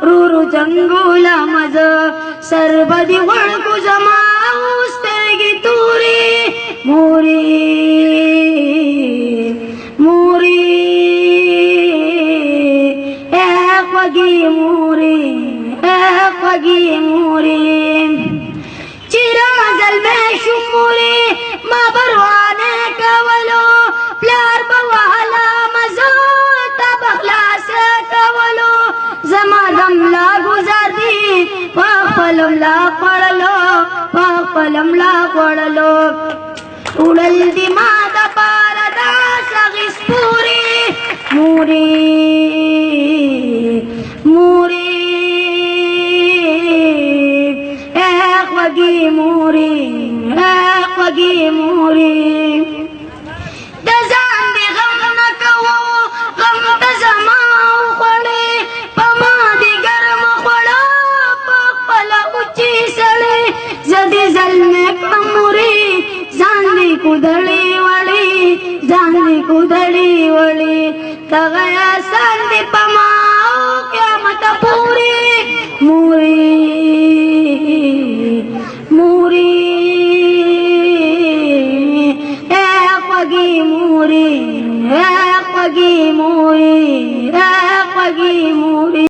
رورو جنگولا مز سربدی وړکو زما سترګې تورې مورې مورې خوږې مورې خوږې مورې چې رمزل مې شو مورې ما پروا نه کولو پلار به والا مزه ته به خلاص کولو زما دم لا گزار دی په خپل ملا خوړلو په خپل ملا خوړلو وړل دي ما د پاره داس اخیستورې مورې مورې خوږې مورې خوږې مورې د ځان دې غم نه کوو غم ته زما وخوړې په ما دې ګرم خوړه په خپله اوچې سړې زه دې زلمې کړم مورې ځان دې کودړې وړې ځان دې کودړې وړې دغه احسان دې په ما قیامت پورې مورې